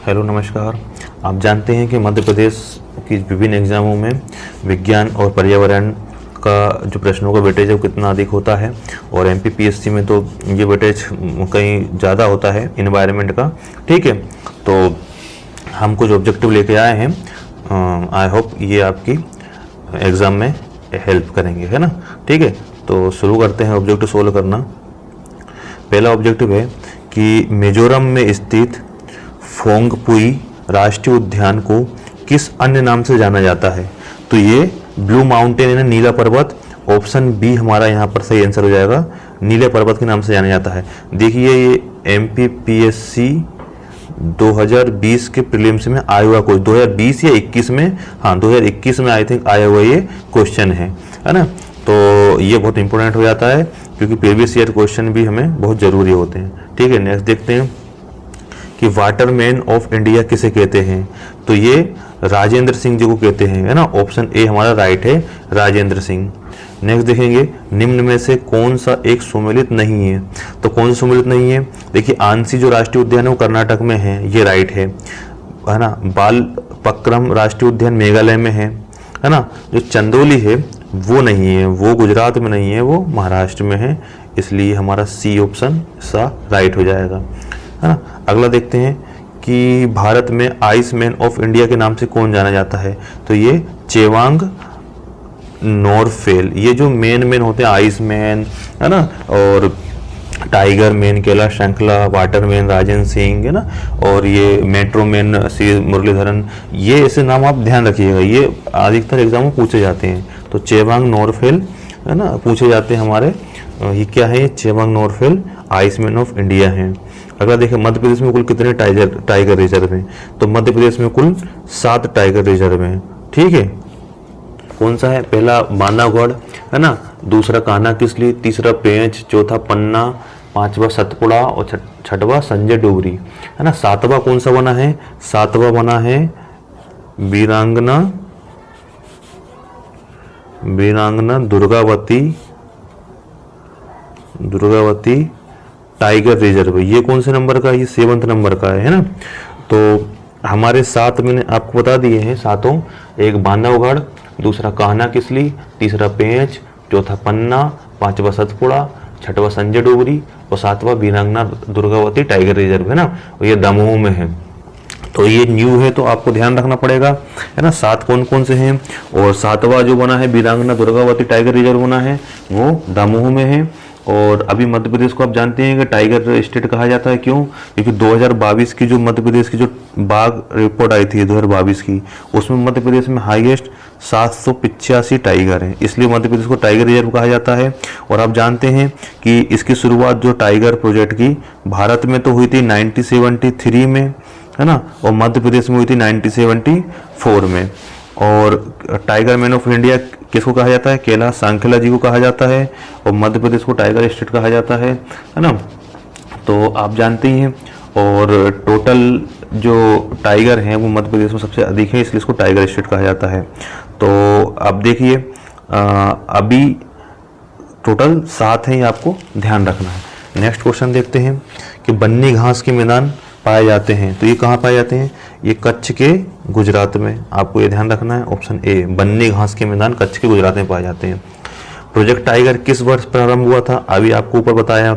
Hello नमस्कार। आप जानते हैं कि मध्य प्रदेश की विभिन्न एग्ज़ामों में विज्ञान और पर्यावरण का जो प्रश्नों का वेटेज है वो कितना अधिक होता है, और एमपीपीएससी में तो ये वेटेज कहीं ज़्यादा होता है इन्वायरमेंट का। ठीक है, तो हम कुछ ऑब्जेक्टिव लेके आए हैं। आई होप ये आपकी एग्ज़ाम में हेल्प करेंगे, है ना। ठीक है, तो शुरू करते हैं ऑब्जेक्टिव सोल्व करना। पहला ऑब्जेक्टिव है कि मिजोरम में स्थित फोंगपुई राष्ट्रीय उद्यान को किस अन्य नाम से जाना जाता है। तो ये ब्लू माउंटेन है ना, नीला पर्वत। ऑप्शन बी हमारा यहाँ पर सही आंसर हो जाएगा, नीले पर्वत के नाम से जाना जाता है। देखिए ये एमपीपीएससी 2020 के प्रीलिम्स में आया हुआ क्वेश्चन, 2020 या 21 में, हाँ 2021 में आई थिंक आया हुआ ये क्वेश्चन है ना। तो ये बहुत इंपॉर्टेंट हो जाता है क्योंकि प्रीवियस ईयर क्वेश्चन भी हमें बहुत ज़रूरी होते हैं। ठीक है, नेक्स्ट देखते हैं कि वाटरमैन ऑफ इंडिया किसे कहते हैं। तो ये राजेंद्र सिंह जी को कहते हैं, है ना। ऑप्शन ए हमारा राइट है, राजेंद्र सिंह। नेक्स्ट देखेंगे, निम्न में से कौन सा एक सुमेलित नहीं है। तो कौन सा सुमेलित नहीं है, देखिए आंसी जो राष्ट्रीय उद्यान है वो कर्नाटक में है, ये राइट है ना। बालपक्रम राष्ट्रीय उद्यान मेघालय में है ना। जो चंदौली है वो नहीं है, वो गुजरात में नहीं है, वो महाराष्ट्र में है, इसलिए हमारा सी ऑप्शन सा राइट हो जाएगा, है ना। अगला देखते हैं कि भारत में आइस मैन ऑफ इंडिया के नाम से कौन जाना जाता है। तो ये चेवांग नोरफेल, ये जो मेन होते हैं आइस मैन, है ना, और टाइगर मैन कैलाश श्रृंखला, वाटर मैन राजेंद्र सिंह, है ना, और ये मेट्रो मैन सी मुरलीधरन, ये ऐसे नाम आप ध्यान रखिएगा, ये अधिकतर एग्जाम में पूछे जाते हैं। तो चेवांग नोरफेल, है ना, पूछे जाते हैं हमारे। ये क्या है, Chewang Norphel ice man of India है। अगला देखिए, मध्य प्रदेश में कुल कितने टाइगर रिजर्व हैं। तो मध्य प्रदेश में कुल 7 टाइगर रिजर्व हैं। ठीक है, कौन सा है, पहला बांधवगढ़, है ना, दूसरा कान्हा किसली, तीसरा पेंच, चौथा पन्ना, पांचवा सतपुड़ा और छठवा संजय डोगरी, है ना। सातवां कौन सा बना है, सातवां बना है वीरांगना दुर्गावती टाइगर रिजर्व। ये कौन से नंबर का है, ये 7वें नंबर का है ना। तो हमारे 7 मैंने आपको बता दिए हैं, सातों, एक बांधवगढ़, दूसरा कान्हा किसली, तीसरा पेंच, चौथा पन्ना, पांचवा सतपुड़ा, छठवा संजय डोगरी और सातवां वीरांगना दुर्गावती टाइगर रिजर्व, है ना। और ये दमोह में है, तो ये न्यू है तो आपको ध्यान रखना पड़ेगा, है ना। 7 कौन कौन से हैं, और 7वां जो बना है वीरांगना दुर्गावती टाइगर रिजर्व बना है वो दमोह में है। और अभी मध्य प्रदेश को आप जानते हैं कि टाइगर स्टेट कहा जाता है, क्यों, क्योंकि 2022 की जो मध्य प्रदेश की जो बाघ रिपोर्ट आई थी 2022 की, उसमें मध्य प्रदेश में हाईएस्ट 785 टाइगर हैं, इसलिए मध्य प्रदेश को टाइगर रिजर्व कहा जाता है। और आप जानते हैं कि इसकी शुरुआत जो टाइगर प्रोजेक्ट की भारत में तो हुई थी 1973 में, है ना, और मध्य प्रदेश में हुई थी 1974 में। और टाइगर मैन ऑफ इंडिया किसको कहा जाता है, कैलाश सांखला जी को कहा जाता है, और मध्य प्रदेश को टाइगर स्टेट कहा जाता है ना। तो आप जानते ही हैं, और टोटल जो टाइगर हैं वो मध्य प्रदेश में सबसे अधिक है, इसलिए इसको टाइगर स्टेट कहा जाता है। तो आप देखिए अभी टोटल 7 हैं, ये आपको ध्यान रखना है। नेक्स्ट क्वेश्चन देखते हैं कि बन्नी घास के मैदान पाए जाते हैं। तो ये कहाँ पाए जाते हैं, ये कच्छ के गुजरात में, आपको ये ध्यान रखना है। ऑप्शन ए, बन्नी घास के मैदान कच्छ के गुजरात में पाए जाते हैं। प्रोजेक्ट टाइगर किस वर्ष प्रारंभ हुआ था, अभी आपको ऊपर बताया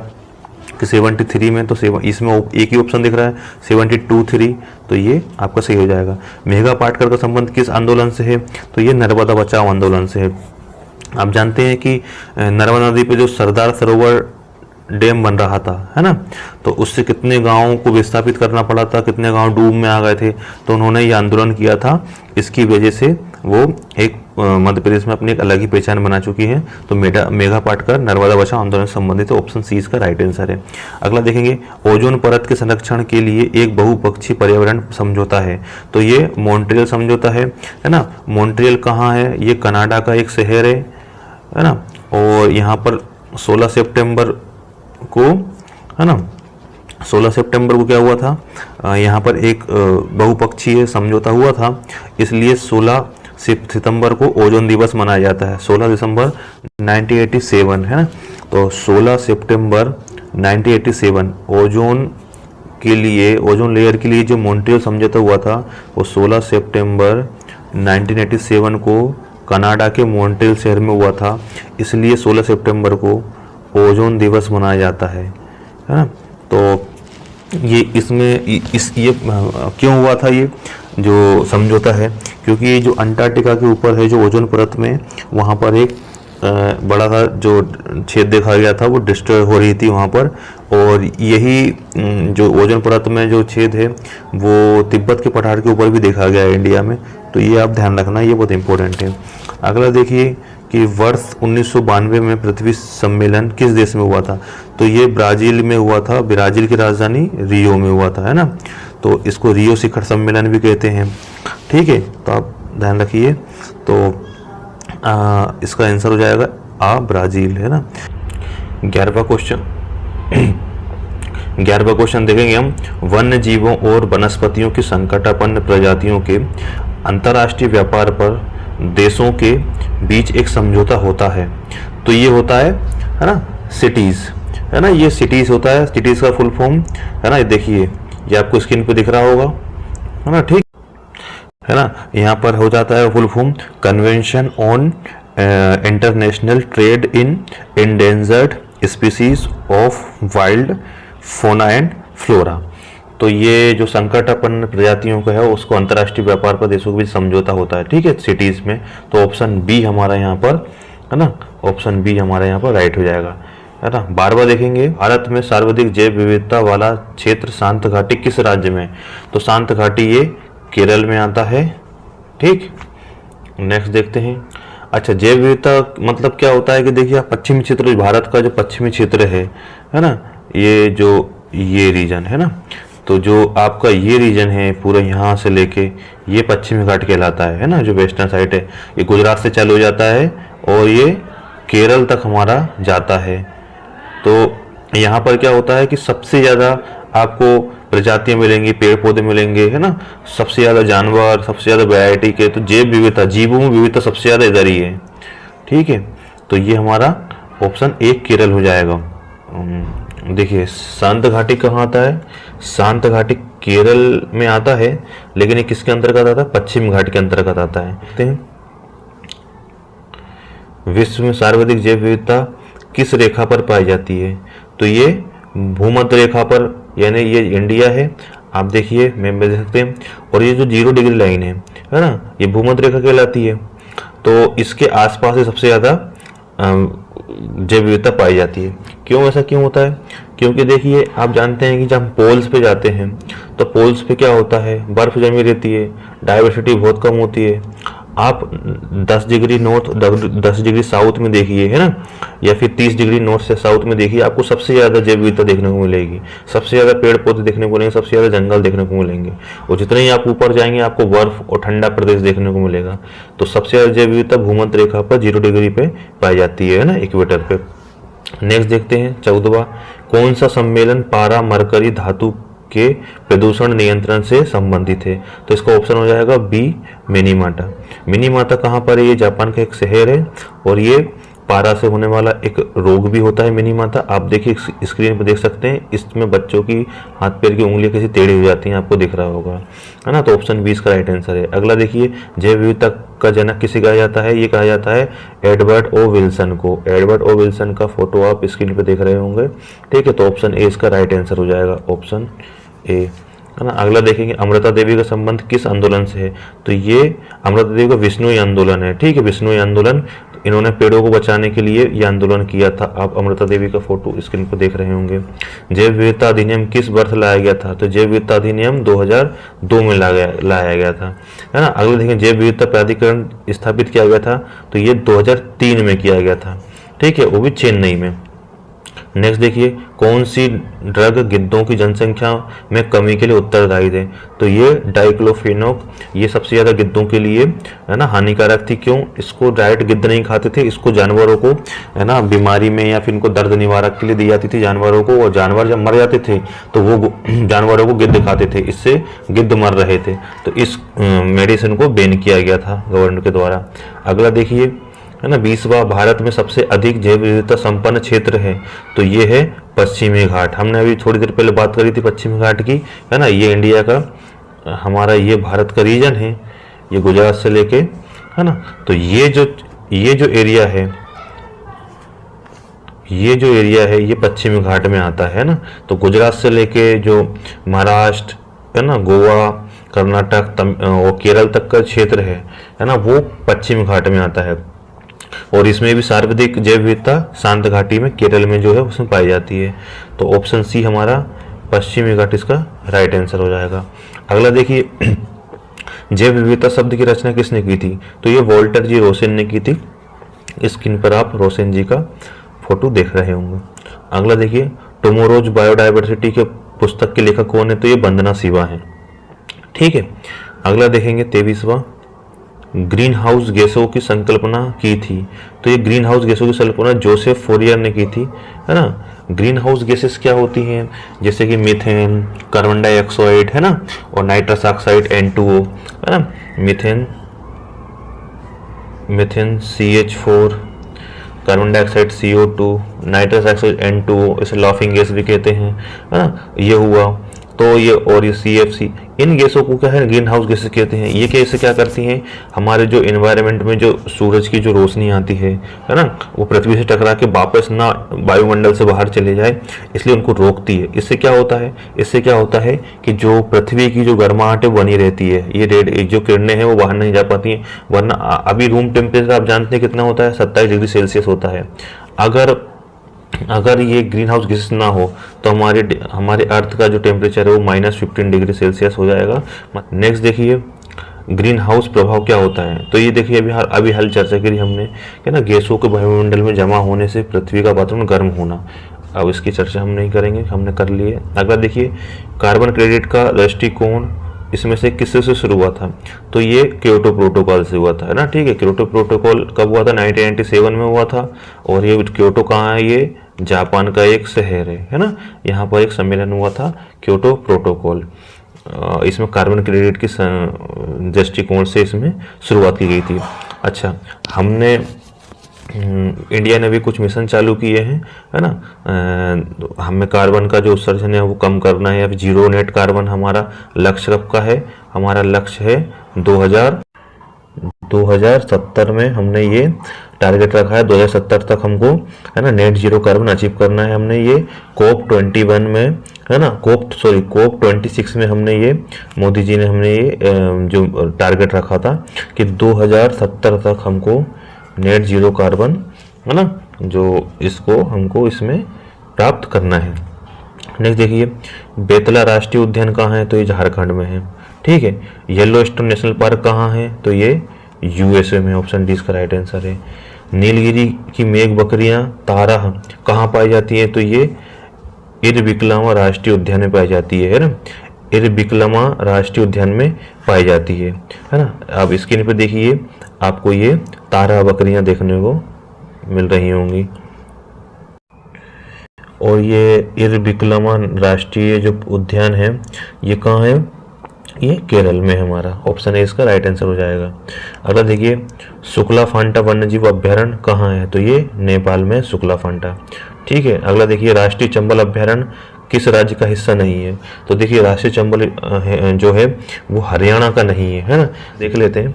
कि 73 में, तो इसमें एक ही ऑप्शन दिख रहा है 72-3, तो ये आपका सही हो जाएगा। मेघा पाटकर का संबंध किस आंदोलन से है, तो ये नर्मदा बचाओ आंदोलन से है। आप जानते हैं कि नर्मदा नदी पे जो सरदार सरोवर डैम बन रहा था, है ना, तो उससे कितने गांवों को विस्थापित करना पड़ा था, कितने गांव डूब में आ गए थे, तो उन्होंने ये आंदोलन किया था। इसकी वजह से वो एक मध्य प्रदेश में अपनी एक अलग ही पहचान बना चुकी है। तो मेघा पाटकर नर्मदा बचाओ आंदोलन से संबंधित ऑप्शन सी इसका राइट आंसर है। अगला देखेंगे, ओजोन परत के संरक्षण के लिए एक बहुपक्षीय पर्यावरण समझौता है। तो ये मॉन्ट्रियल समझौता है ना। मॉन्ट्रियल कहाँ है, ये कनाडा का एक शहर है ना। और यहाँ पर 16 सितंबर को, है ना, 16 सितंबर को क्या हुआ था, यहाँ पर एक बहुपक्षीय समझौता हुआ था, इसलिए 16 सितंबर को ओजोन दिवस मनाया जाता है। 16 दिसंबर 1987, है ना। तो 16 सितंबर 1987 ओजोन के लिए, ओजोन लेयर के लिए जो मॉन्ट्रियल समझौता हुआ था वो 16 सितंबर 1987 को कनाडा के मॉन्ट्रियल शहर में हुआ था। इसलिए 16 सितंबर को ओजोन दिवस मनाया जाता है ना। तो ये इसमें ये क्यों हुआ था ये जो समझौता है, क्योंकि ये जो अंटार्कटिका के ऊपर है जो ओजोन परत में, वहाँ पर एक बड़ा सा जो छेद देखा गया था वो डिस्ट्रॉय हो रही थी वहाँ पर, और यही जो ओजोन परत में जो छेद है वो तिब्बत के पठार के ऊपर भी देखा गया है इंडिया में। तो ये आप ध्यान रखना, ये बहुत इंपॉर्टेंट है। अगला देखिए कि वर्ष 1992 में पृथ्वी सम्मेलन किस देश में हुआ था, तो ये ब्राज़ील में हुआ था, ब्राज़ील की राजधानी रियो में हुआ था, है ना। तो इसको रियो शिखर सम्मेलन भी कहते हैं, ठीक है। तो आप ध्यान रखिए, तो इसका आंसर हो जाएगा ब्राज़ील, है ना। 11वां क्वेश्चन देखेंगे हम। वन्य जीवों और वनस्पतियों की संकटापन्न प्रजातियों के अंतर्राष्ट्रीय व्यापार पर देशों के बीच एक समझौता होता है, तो ये होता है ना, सिटीज़, है ना। ये सिटीज़ होता है, सिटीज़ का फुल फॉर्म, है ना। ये देखिए, ये आपको स्क्रीन पे दिख रहा होगा, है ना, ठीक है ना। यहाँ पर हो जाता है full form convention on international trade in endangered species of wild fauna and flora. तो ये जो संकटापन्न प्रजातियों का है उसको अंतर्राष्ट्रीय व्यापार पर देशों के बीच समझौता होता है, ठीक है, सिटीज में। तो ऑप्शन बी हमारा यहाँ पर, है ना, ऑप्शन बी हमारा यहाँ पर राइट हो जाएगा, है ना। 12वां देखेंगे। भारत में सर्वाधिक जैव विविधता वाला क्षेत्र शांत घाटी किस राज्य में, तो शांत घाटी ये केरल में आता है, ठीक। नेक्स्ट देखते हैं। अच्छा, जैव विविधता मतलब क्या होता है कि देखिए पश्चिमी क्षेत्र, भारत का जो पश्चिमी क्षेत्र है ना, ये जो ये रीजन है ना, तो जो आपका ये रीजन है पूरा यहाँ से लेके ये पश्चिमी घाट कहलाता है ना, जो वेस्टर्न साइड है, ये गुजरात से चालू हो जाता है और ये केरल तक हमारा जाता है। तो यहाँ पर क्या होता है कि सबसे ज़्यादा आपको प्रजातियाँ मिलेंगी, पेड़ पौधे मिलेंगे, है ना, सबसे ज़्यादा जानवर, सबसे ज़्यादा वैरायटी के, तो जैव विविधता, जीवों में विविधता सबसे ज़्यादा इधर ही है, ठीक है। तो ये हमारा ऑप्शन ए केरल हो जाएगा। देखिए शांत घाटी कहाँ आता है, शांत घाटी केरल में आता है, लेकिन ये किसके अंतर्गत आता है, पश्चिम घाट के अंतर्गत आता है। विश्व में सर्वाधिक जैव विविधता किस रेखा पर पाई जाती है, तो ये भूमध्य रेखा पर, यानी ये इंडिया है, आप देखिए मैप में देख सकते हैं, और ये जो 0 डिग्री लाइन है ना, ये भूमध्य रेखा कहलाती है। तो इसके आसपास से सबसे ज़्यादा जैव विविधता पाई जाती है। क्यों, ऐसा क्यों होता है, क्योंकि देखिए आप जानते हैं कि जब हम पोल्स पे जाते हैं तो पोल्स पे क्या होता है, बर्फ जमी रहती है, डाइवर्सिटी बहुत कम होती है। आप 10 डिग्री नॉर्थ, 10 डिग्री साउथ में देखिए, है ना, या फिर 30 डिग्री नॉर्थ से साउथ में देखिए, आपको सबसे ज़्यादा जैव विविधता देखने को मिलेगी, सबसे ज़्यादा पेड़ पौधे देखने को मिलेंगे, सबसे ज़्यादा जंगल देखने को मिलेंगे। और जितने ही आप ऊपर जाएंगे आपको बर्फ और ठंडा प्रदेश देखने को मिलेगा। तो सबसे ज़्यादा जैव विविधता भूमध्य रेखा पर 0 डिग्री पे पाई जाती है ना, इक्वेटर पे। नेक्स्ट देखते हैं 14वां। कौन सा सम्मेलन पारा मरकरी धातु के प्रदूषण नियंत्रण से संबंधित है, तो इसका ऑप्शन हो जाएगा बी मिनीमाटा। मिनीमाटा कहाँ पर है, ये जापान का एक शहर है, और ये पारा से होने वाला एक रोग भी होता है मिनीमाटा। आप देखिए स्क्रीन पर देख सकते हैं, इसमें बच्चों की हाथ पैर की उंगलियां कैसी टेढ़ी हो जाती हैं, आपको दिख रहा होगा, है ना। तो ऑप्शन 20 का राइट आंसर है। अगला देखिए, जैव विविधता का जनक किसे कहा जाता है, ये कहा जाता है एडवर्ड ओ विल्सन को। एडवर्ड ओ विल्सन का फोटो आप स्क्रीन पर देख रहे होंगे, ठीक है। तो ऑप्शन ए इसका राइट आंसर हो जाएगा, ऑप्शन ए, है ना। अगला देखेंगे, अमृता देवी का संबंध किस आंदोलन से है, तो ये अमृता देवी का विश्नोई आंदोलन है, ठीक है, विश्नोई आंदोलन। इन्होंने पेड़ों को बचाने के लिए ये आंदोलन किया था। आप अमृता देवी का फोटो स्क्रीन पर देख रहे होंगे। जैव विविधता अधिनियम किस वर्ष लाया गया था, तो जैव विविधता अधिनियम 2002 में लाया गया था, है ना। अगला देखेंगे, जैव विविधता प्राधिकरण स्थापित किया गया था, तो ये 2003 में किया गया था, ठीक है, वो भी चेन्नई में। नेक्स्ट देखिए, कौन सी ड्रग गिद्धों की जनसंख्या में कमी के लिए उत्तरदायी है, तो ये डाइक्लोफेनॉक, ये सबसे ज़्यादा गिद्धों के लिए, है ना, हानिकारक थी। क्यों, इसको डायरेक्ट गिद्ध नहीं खाते थे, इसको जानवरों को, है ना, बीमारी में या फिर इनको दर्द निवारक के लिए दी जाती थी जानवरों को, और जानवर जब मर जाते थे तो वो जानवरों को गिद्ध खाते थे, इससे गिद्ध मर रहे थे, तो इस मेडिसिन को बैन किया गया था गवर्नमेंट के द्वारा। अगला देखिए, है ना 20वां भारत में सबसे अधिक जैव विविधता संपन्न क्षेत्र है, तो ये है पश्चिमी घाट। हमने अभी थोड़ी देर पहले बात करी थी पश्चिमी घाट की, है ना। ये इंडिया का, हमारा ये भारत का रीजन है, ये गुजरात से लेके, है ना। तो ये जो एरिया है, ये पश्चिमी घाट में आता है ना। तो गुजरात से लेके जो महाराष्ट्र, है ना, गोवा, कर्नाटक और केरल तक का क्षेत्र है ना, वो पश्चिमी घाट में आता है। और इसमें भी सर्वाधिक जैव विविधता शांत घाटी में, केरल में जो है उसमें पाई जाती है। तो ऑप्शन सी हमारा पश्चिमी घाट इसका राइट आंसर हो जाएगा। अगला देखिए, जैव विविधता शब्द की रचना किसने की थी? तो ये वॉल्टर जी रोसेन ने की थी। स्क्रीन पर आप रोसेन जी का फोटो देख रहे होंगे। अगला देखिए, टुमारोज बायोडायवर्सिटी के पुस्तक के लेखक कौन है? तो ये वंदना शिवा है। ठीक है। अगला देखेंगे 23वां, ग्रीन हाउस गैसों की संकल्पना की थी। तो ये ग्रीन हाउस गैसों की संकल्पना जोसेफ फोरियर ने की थी, है ना। ग्रीन हाउस गैसेस क्या होती हैं? जैसे कि मीथेन, कार्बन डाइऑक्साइड, है ना, और नाइट्रस ऑक्साइड N2O, है ना। Methane CH4, carbon dioxide CO2, nitrous oxide N2O, इसे लाफिंग गैस भी कहते हैं, है ना। ये हुआ। तो ये, और ये CFC, इन गैसों को क्या है? ग्रीन हाउस गैसेस कहते हैं। ये कैसे क्या करती हैं? हमारे जो एनवायरनमेंट में जो सूरज की जो रोशनी आती है ना, वो पृथ्वी से टकरा के वापस ना वायुमंडल से बाहर चले जाए, इसलिए उनको रोकती है। इससे क्या होता है कि जो पृथ्वी की जो गर्माहट है बनी रहती है, ये जो किरणें हैं वो बाहर नहीं जा पाती हैं। वरना अभी रूम टेम्परेचर आप जानते हैं कितना होता है? 27 डिग्री सेल्सियस होता है। अगर ये ग्रीन हाउस गैसेस ना हो तो हमारे अर्थ का जो टेम्परेचर है वो -15 डिग्री सेल्सियस हो जाएगा। नेक्स्ट देखिए, ग्रीन हाउस प्रभाव क्या होता है? तो ये देखिए, अभी हाल चर्चा करी हमने कि ना गैसों के वायुमंडल में जमा होने से पृथ्वी का वातावरण गर्म होना। अब इसकी चर्चा हम नहीं करेंगे, हमने कर ली है। अगला देखिए, कार्बन क्रेडिट का दृष्टिकोण इसमें से किससे से शुरू हुआ था? तो ये क्योटो प्रोटोकॉल से हुआ था, है ना। ठीक है। क्योटो प्रोटोकॉल कब हुआ था? 1997 में हुआ था। और ये क्योटो कहाँ है? ये जापान का एक शहर है ना। यहाँ पर एक सम्मेलन हुआ था, क्योटो प्रोटोकॉल। इसमें कार्बन क्रेडिट की दृष्टिकोण से इसमें शुरुआत की गई थी। अच्छा, हमने इंडिया ने भी कुछ मिशन चालू किए हैं, है ना। हमें कार्बन का जो उत्सर्जन है वो कम करना है। अब जीरो नेट कार्बन हमारा लक्ष्य कब का है? हमारा लक्ष्य है 2070 में हमने ये टारगेट रखा है। 2070 तक हमको, है ना, नेट जीरो कार्बन अचीव करना है। हमने ये COP21 में, है ना, COP26 में हमने ये, मोदी जी ने हमने ये जो टारगेट रखा था कि 2070 तक हमको नेट जीरो कार्बन, है ना, जो इसको हमको इसमें प्राप्त करना है। नेक्स्ट देखिए, बेतला राष्ट्रीय उद्यान कहाँ है? तो ये झारखंड में है। ठीक है। येलोस्टोन नेशनल पार्क कहाँ है? तो ये USA में। ऑप्शन डी इसका राइट आंसर है। नीलगिरी की मेघ बकरियां तारा कहाँ पाई जाती है? तो ये इरविक्लमा राष्ट्रीय उद्यान में पाई जाती है ना। इरविक्लमा राष्ट्रीय उद्यान में पाई जाती है ना। अब स्क्रीन पर देखिए, आपको ये तारा बकरियां देखने को मिल रही होंगी। और ये इरविक्लमा राष्ट्रीय जो उद्यान है ये कहाँ है? ये केरल में हमारा। ऑप्शन ए इसका राइट आंसर हो जाएगा। अगला देखिए, शुक्ला फांटा वन्यजीव अभ्यारण्य कहाँ है? तो ये नेपाल में शुक्ला फांटा। ठीक है। अगला देखिए, राष्ट्रीय चंबल अभ्यारण्य किस राज्य का हिस्सा नहीं है? तो देखिए, राष्ट्रीय चंबल जो है वो हरियाणा का नहीं है ना। देख लेते हैं।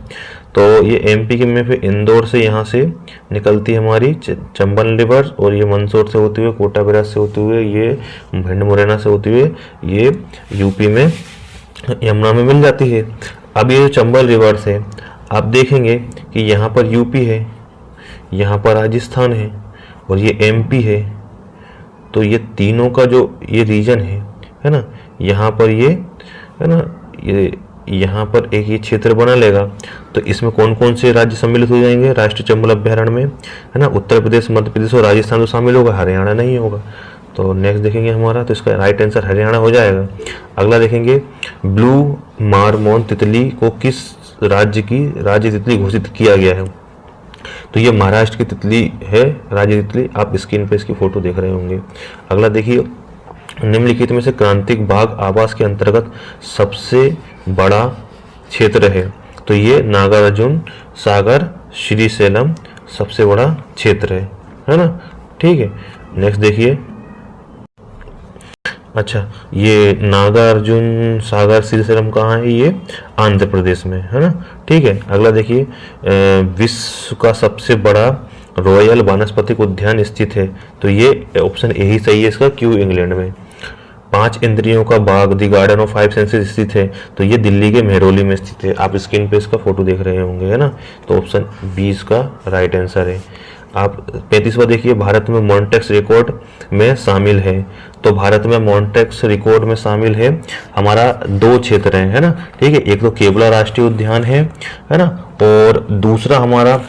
तो ये MP के में फिर इंदौर से यहाँ से निकलती है हमारी चंबल रिवर, और ये मंदसौर से होते हुए, कोटा बैराज से होते हुए, ये भिंड मुरैना से होते हुए ये UP में यमुना में मिल जाती है। अब ये जो चंबल रिवर से आप देखेंगे कि यहाँ पर UP है, यहाँ पर राजस्थान है, और ये MP है। तो ये तीनों का जो ये रीजन है ना, यहाँ पर ये, है ना, ये यहाँ पर एक ये क्षेत्र बना लेगा। तो इसमें कौन कौन से राज्य सम्मिलित हो जाएंगे राष्ट्रीय चंबल अभ्यारण्य में? है ना, उत्तर प्रदेश, मध्य प्रदेश और राजस्थान तो शामिल होगा, हरियाणा नहीं होगा। तो नेक्स्ट देखेंगे हमारा, तो इसका राइट आंसर हरियाणा हो जाएगा। अगला देखेंगे, ब्लू मारमोन तितली को किस राज्य की राज्य तितली घोषित किया गया है? तो ये महाराष्ट्र की तितली है, राज्य तितली। आप स्क्रीन पे इसकी फोटो देख रहे होंगे। अगला देखिए, निम्नलिखित में से क्रांतिक बाघ आवास के अंतर्गत सबसे बड़ा क्षेत्र है? तो ये नागार्जुन सागर, श्रीशैलम, सबसे बड़ा क्षेत्र है ना। ठीक है, नेक्स्ट देखिए। अच्छा, ये नागार्जुन सागर श्रीशैलम कहाँ है? ये आंध्र प्रदेश में है ना। ठीक है, अगला देखिए, विश्व का सबसे बड़ा रॉयल वानस्पतिक उद्यान स्थित है, तो ये ऑप्शन ए ही सही है इसका, क्यों? इंग्लैंड में। 5 इंद्रियों का बाग दी गार्डन ऑफ 5 सेंसेस स्थित है, तो ये दिल्ली के मेहरौली में स्थित है। आप स्क्रीन पे इसका फोटो देख रहे होंगे, है ना। तो ऑप्शन 20 का राइट आंसर है। आप 35वां देखिए, भारत में मॉन्टेक्स रिकॉर्ड में शामिल है, तो भारत में मॉन्टेक्स रिकॉर्ड में शामिल है हमारा 2 क्षेत्र है ना। ठीक है, एक तो केवला राष्ट्रीय उद्यान है ना, और दूसरा हमारा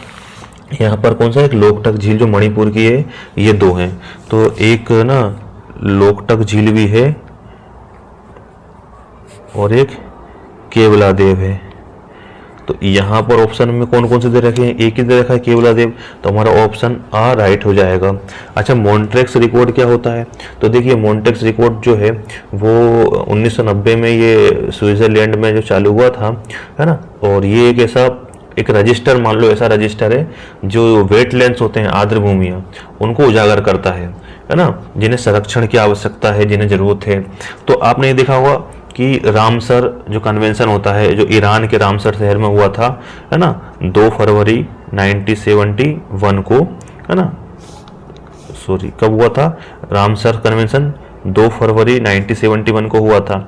यहाँ पर कौन सा, एक लोकटक झील जो मणिपुर की है, ये 2 हैं। तो एक ना लोकटक झील भी है और एक केवला देव है। तो यहाँ पर ऑप्शन में कौन कौन से दे रखे हैं? एक ही दे रखा है, केवला देव, तो हमारा ऑप्शन आ राइट हो जाएगा। अच्छा, मॉन्ट्रेक्स रिकॉर्ड क्या होता है? तो देखिए, मॉन्ट्रेक्स रिकॉर्ड जो है वो 1990 में ये स्विट्जरलैंड में जो चालू हुआ था, है ना। और ये एक ऐसा एक रजिस्टर, मान लो ऐसा रजिस्टर है जो वेटलैंड्स होते हैं, आर्द्र भूमियाँ, उनको उजागर करता है ना, जिन्हें संरक्षण की आवश्यकता है, जिन्हें जरूरत है। तो आपने ये देखा होगा कि रामसर जो कन्वेंशन होता है, जो ईरान के रामसर शहर में हुआ था, है ना, 2 फरवरी 1971 को, है ना, सॉरी कब हुआ था? रामसर कन्वेंशन 2 फरवरी 1971 को हुआ था।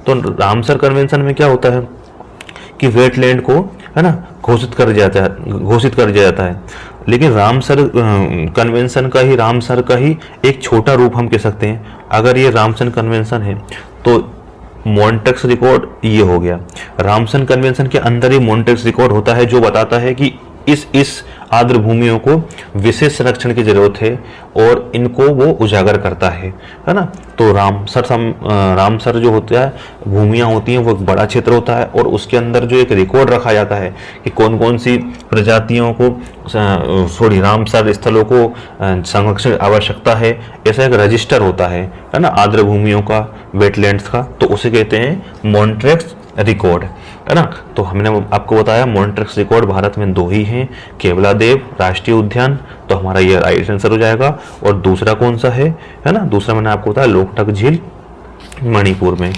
तो रामसर कन्वेंशन में क्या होता है कि वेटलैंड को, है ना, घोषित कर दिया जाता है। लेकिन रामसर कन्वेंशन का ही, रामसर का ही एक छोटा रूप हम कह सकते हैं। अगर ये रामसर कन्वेंशन है तो मॉन्टेक्स रिकॉर्ड ये हो गया। रामसर कन्वेंशन के अंदर ही मॉन्टेक्स रिकॉर्ड होता है जो बताता है कि इस आर्द्र भूमियों को विशेष संरक्षण की जरूरत है और इनको वो उजागर करता है ना। तो रामसर जो होता है, भूमियां होती हैं, वो एक बड़ा क्षेत्र होता है और उसके अंदर जो एक रिकॉर्ड रखा जाता है कि कौन कौन सी प्रजातियों को, रामसर स्थलों को संरक्षण की आवश्यकता है, ऐसा एक रजिस्टर होता है ना, आर्द्र भूमियों का, वेटलैंड्स का, तो उसे कहते हैं मॉन्ट्रेक्स रिकॉर्ड, है ना। तो हमने आपको बताया मॉन्ट्रेक्स रिकॉर्ड भारत में 2 ही हैं, केवला देव राष्ट्रीय उद्यान, तो हमारा ये राइट आंसर हो जाएगा। और दूसरा कौन सा है ना, दूसरा मैंने आपको बताया लोकटक झील मणिपुर में।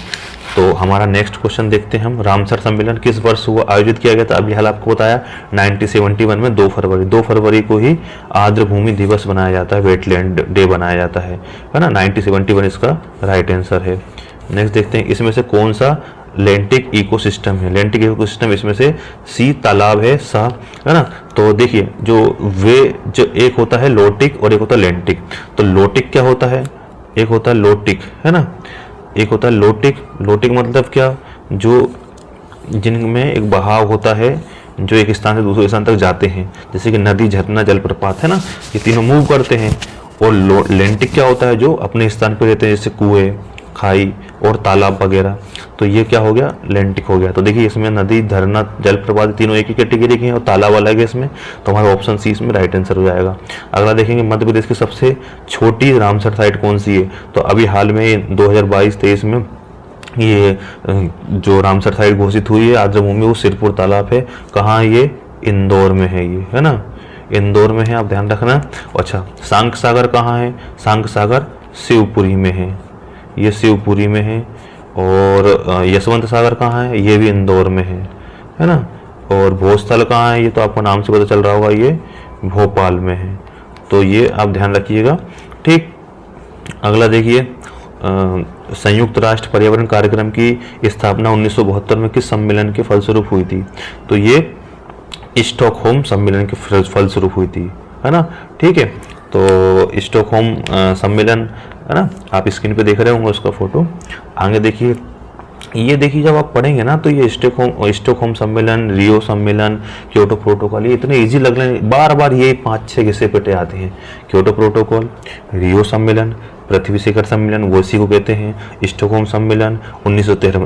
तो हमारा नेक्स्ट क्वेश्चन देखते हैं हम, रामसर सम्मेलन किस वर्ष हुआ, आयोजित किया गया था? अभी हाल आपको बताया 1971 में 2 फरवरी को ही आर्द्र भूमि दिवस बनाया जाता है, वेटलैंड डे बनाया जाता है ना। 1971 इसका राइट आंसर है। नेक्स्ट देखते हैं, इसमें से कौन सा लैंटिक इकोसिस्टम है? लैंटिक इकोसिस्टम इसमें से सी तालाब है, सा, है ना। तो देखिए, जो एक होता है लोटिक और एक होता है लैंटिक। तो लोटिक क्या होता है? एक होता है लोटिक, है ना, एक होता है लोटिक। लोटिक मतलब क्या? जो जिनमें एक बहाव होता है, जो एक स्थान से दूसरे स्थान तक जाते हैं, जैसे कि नदी, झरना, जलप्रपात, है ना, ये तीनों मूव करते हैं। और लैंटिक क्या होता है? जो अपने स्थान पर रहते हैं, जैसे कुएं, खाई और तालाब वगैरह। तो ये क्या हो गया? लैंटिक हो गया। तो देखिए, इसमें नदी, झरना, जलप्रपात तीनों एक ही कैटेगरी के हैं और तालाब अलग है इसमें, तो हमारा ऑप्शन सी इसमें राइट आंसर हो जाएगा। अगला देखेंगे, मध्य प्रदेश की सबसे छोटी रामसर साइट कौन सी है? तो अभी हाल में 2022-23 में ये जो रामसर साइट घोषित हुई है आर्द्र भूमि, वो सिरपुर तालाब है। कहाँ है ये? इंदौर में है ये, है ना, इंदौर में है, आप ध्यान रखना। अच्छा, सांक सागर कहाँ है? सांक सागर शिवपुरी में है, ये शिवपुरी में है। और यशवंत सागर कहाँ है? ये भी इंदौर में है ना। और भोजस्थल कहाँ है? ये तो आपको नाम से पता चल रहा होगा, ये भोपाल में है। तो ये आप ध्यान रखिएगा, ठीक। अगला देखिए, संयुक्त राष्ट्र पर्यावरण कार्यक्रम की स्थापना 1972 में किस सम्मेलन के फलस्वरूप हुई थी? तो ये स्टॉकहोम सम्मेलन के फलस्वरूप हुई थी, है ना, ठीक है। तो स्टॉकहोम सम्मेलन, है ना, आप स्क्रीन पे देख रहे होंगे उसका फोटो। आगे देखिए, ये देखिए, जब आप पढ़ेंगे ना तो ये स्टॉकहोम सम्मेलन, रियो सम्मेलन, क्योटो प्रोटोकॉल, ये इतने इजी लग रहे हैं, बार बार ये 5-6 घिसे पिटे आते हैं। क्योटो प्रोटोकॉल, रियो सम्मेलन, पृथ्वी शिखर सम्मेलन वो इसी को कहते हैं। स्टॉकहोम सम्मेलन 1973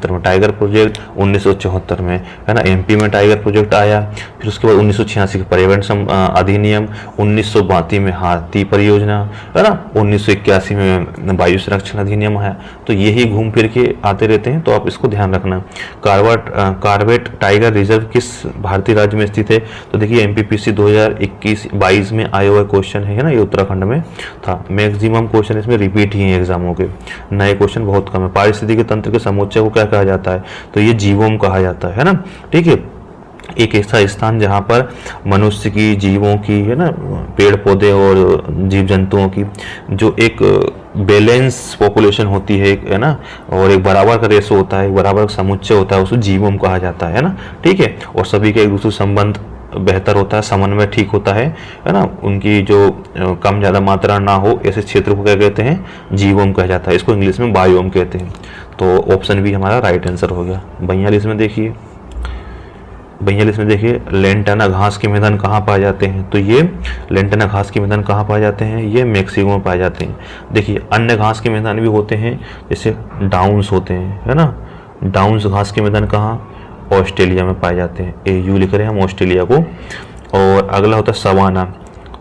में, टाइगर प्रोजेक्ट 1974 में, है ना, एमपी में टाइगर प्रोजेक्ट आया। फिर उसके बाद 1986 के पर्यावरण अधिनियम, 1932 में हाथी परियोजना, है ना, 1981 में वायु संरक्षण अधिनियम आया। तो यही घूम फिर के आते रहते हैं, तो आप इसको ध्यान रखना। कॉर्बेट टाइगर रिजर्व किस भारतीय राज्य में स्थित है? तो देखिए एमपीपीसी 2021-22 में आया हुआ क्वेश्चन है ना, ये उत्तराखंड में था। मैक्सिमम क्वेश्चन इसमें रिपीट ही हैं एग्जामों के, नए क्वेश्चन बहुत कम है। पारिस्थितिकी तंत्र के समुच्चय को क्या कहा जाता है? तो ये जीवोम कहा जाता है ना, ठीक है। एक ऐसा स्थान जहाँ पर मनुष्य की, जीवों की, है ना, पेड़ पौधे और जीव जंतुओं की जो एक बैलेंस पॉपुलेशन होती है ना, और एक बराबर का रेशो होता है, एक बराबर का समुच्चय होता है, उसको जीवोम कहा जाता है ना, ठीक है। और सभी के एक दूसरे संबंध बेहतर होता है, समन्वय ठीक होता है ना, उनकी जो कम ज़्यादा मात्रा ना हो, ऐसे क्षेत्र को क्या कहते हैं? जीवोम कहा जाता है। इसको इंग्लिश में बायोम कहते हैं। तो ऑप्शन बी हमारा राइट आंसर हो गया। 42 में देखिए, 42 में देखिए, लेंटाना घास के मैदान कहाँ पाए जाते हैं? तो ये लेंटाना घास के मैदान कहाँ पाए जाते हैं? ये मेक्सिको में पाए जाते हैं। देखिए अन्य घास के मैदान भी होते हैं, जैसे डाउन्स होते हैं, है ना। डाउन्स घास के मैदान कहाँ? ऑस्ट्रेलिया में पाए जाते हैं। AU लिख रहे हैं हम ऑस्ट्रेलिया को। और अगला होता है सवाना।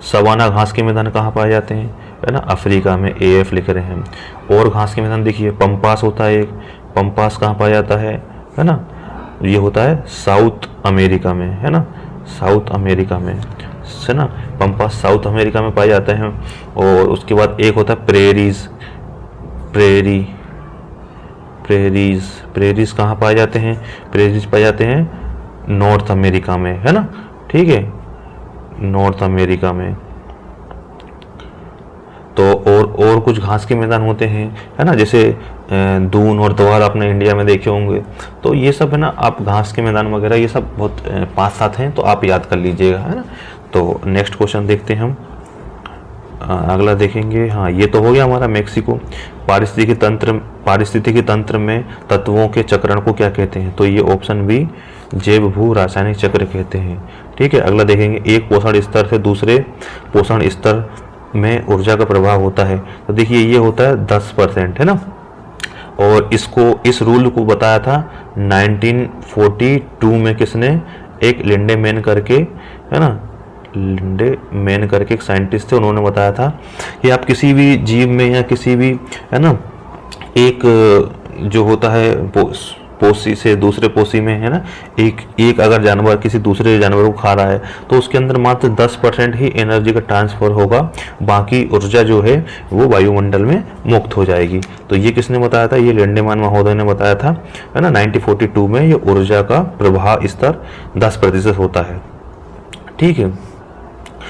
सवाना घास के मैदान कहाँ पाए जाते हैं? है ना, अफ्रीका में, AF लिख रहे हैं। और घास के मैदान देखिए, पंपास होता है एक, पंपास कहाँ पाया जाता है ना, ये होता है साउथ अमेरिका में, है ना, साउथ अमेरिका में, है ना, पंपास साउथ अमेरिका में पाए जाते हैं। और उसके बाद एक होता है प्रेरीज। प्रेरीज कहाँ पाए जाते हैं? प्रेरीज पाए जाते हैं नॉर्थ अमेरिका में, है ना, ठीक है, नॉर्थ अमेरिका में। तो और कुछ घास के मैदान होते हैं, है ना, जैसे दून और द्वार अपने इंडिया में देखे होंगे। तो ये सब है ना, आप घास के मैदान वगैरह ये सब बहुत 5-7 हैं, तो आप याद कर लीजिएगा, है ना। तो नेक्स्ट क्वेश्चन देखते हैं हम, अगला देखेंगे। हाँ, ये तो हो गया हमारा मेक्सिको। पारिस्थितिकी तंत्र में तत्वों के चक्रण को क्या कहते हैं? तो ये ऑप्शन बी जैव भू रासायनिक चक्र कहते हैं, ठीक है। अगला देखेंगे, एक पोषण स्तर से दूसरे पोषण स्तर में ऊर्जा का प्रभाव होता है। तो देखिए ये होता है 10%, है ना। और इस रूल को बताया था 1942 में किसने? एक लिंडेमैन करके, है ना, लिंडेमैन करके एक साइंटिस्ट थे, उन्होंने बताया था कि आप किसी भी जीव में या किसी भी, है ना, एक जो होता है पोसी से दूसरे पोसी में, है ना, एक अगर जानवर किसी दूसरे जानवर को खा रहा है तो उसके अंदर मात्र 10% ही एनर्जी का ट्रांसफर होगा, बाकी ऊर्जा जो है वो वायुमंडल में मुक्त हो जाएगी। तो ये किसने बताया था? ये लिंडेमैन महोदय ने बताया था, है ना, 1942 में। ये ऊर्जा का प्रवाह स्तर 10% होता है, ठीक है।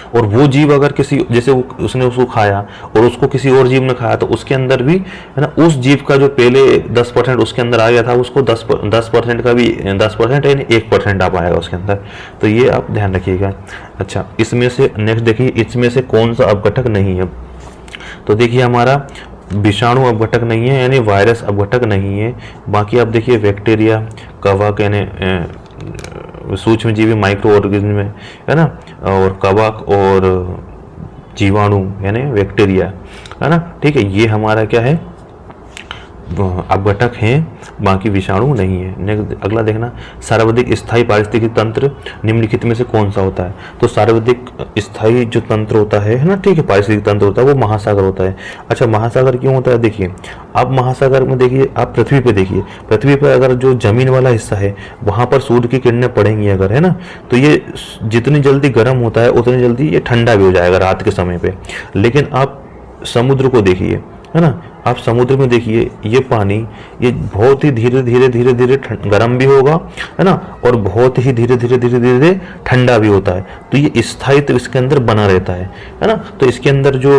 और वो जीव अगर किसी, जैसे उसने उसको खाया और उसको किसी और जीव ने खाया, तो उसके अंदर भी, है ना, उस जीव का जो पहले 10% उसके अंदर आ गया था, उसको 10% का भी 10% यानी 1% आ पाएगा उसके अंदर। तो ये आप ध्यान रखिएगा। अच्छा, इसमें से नेक्स्ट देखिए, इसमें से कौन सा अपघटक नहीं है? तो देखिए हमारा विषाणु अपघटक नहीं है, यानी वायरस अपघटक नहीं है। बाकी आप देखिए बैक्टीरिया, कवक यानी सूक्ष्म जीवी माइक्रो ऑर्गेनिज्म, है ना, और कवक और जीवाणु यानी बैक्टीरिया, है ना, ठीक है। ये हमारा क्या है? अपघटक हैं, बाकी विषाणु नहीं है। नेक्स्ट अगला देखना, सर्वाधिक स्थायी पारिस्थितिकी तंत्र निम्नलिखित में से कौन सा होता है? तो सर्वाधिक स्थायी जो तंत्र होता है ना, ठीक है, पारिस्थितिकी तंत्र होता है, वो महासागर होता है। अच्छा, महासागर क्यों होता है? देखिए आप महासागर में देखिए, आप पृथ्वी पे देखिए, पृथ्वी पर अगर जो जमीन वाला हिस्सा है वहां पर सूर्य की किरणें पड़ेंगी अगर, है ना, तो ये जितनी जल्दी गर्म होता है उतनी जल्दी ये ठंडा भी हो जाएगा रात के समय पे। लेकिन आप समुद्र को देखिए, है ना, आप समुद्र में देखिए, ये पानी ये बहुत ही धीरे धीरे गर्म भी होगा, है ना, और बहुत ही धीरे धीरे ठंडा भी होता है। तो ये स्थायित्व इसके अंदर बना रहता है ना। तो इसके अंदर जो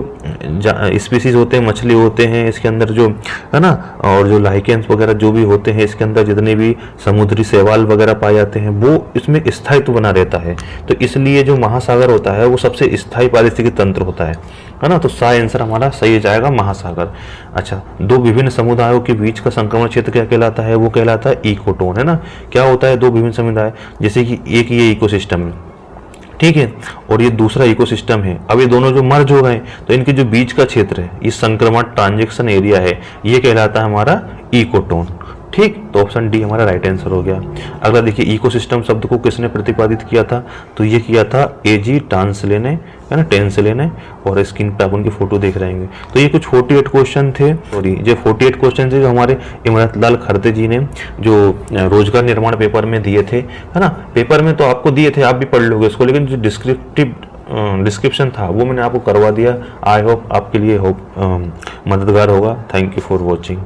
स्पीसीज होते हैं, मछली होते हैं इसके अंदर जो, है ना, और जो लाइकेंस वगैरह जो भी होते हैं इसके अंदर, जितने भी समुद्री शैवाल वगैरह पाए जाते हैं, वो इसमें स्थायित्व बना रहता है। तो इसलिए जो महासागर होता है वो सबसे स्थायी पारिस्थितिकी तंत्र होता है ना। तो सा आंसर हमारा सही हो जाएगा, महासागर। अच्छा, दो विभिन्न समुदायों के बीच का संक्रमण क्षेत्र क्या कहलाता है? वो कहलाता है इकोटोन, है ना। क्या होता है दो विभिन्न समुदाय? जैसे कि एक ये इकोसिस्टम है, ठीक है। और ये दूसरा इकोसिस्टम है। अब ये दोनों जो मर्ज हो गए तो इनके जो बीच का क्षेत्र है, ये संक्रमण ट्रांजैक्शन एरिया है, ये कहलाता है हमारा इकोटोन। ठीक, तो ऑप्शन डी हमारा राइट आंसर हो गया। अगला देखिए, इकोसिस्टम शब्द को किसने प्रतिपादित किया था, तो ये किया था एजी टांसले ने, है ना, टेंसले ने। और स्क्रीन पे आप उनकी फोटो देख रहे हैं। तो ये कुछ 48 क्वेश्चन थे, सॉरी जो 48 क्वेश्चन थे जो हमारे इमरतलाल खरते जी ने जो रोजगार निर्माण पेपर में दिए थे, है ना। पेपर में तो आपको दिए थे, आप भी पढ़ लोगे इसको, लेकिन जो डिस्क्रिप्शन था वो मैंने आपको करवा दिया। आई होप आपके लिए मददगार होगा। Thank you for watching.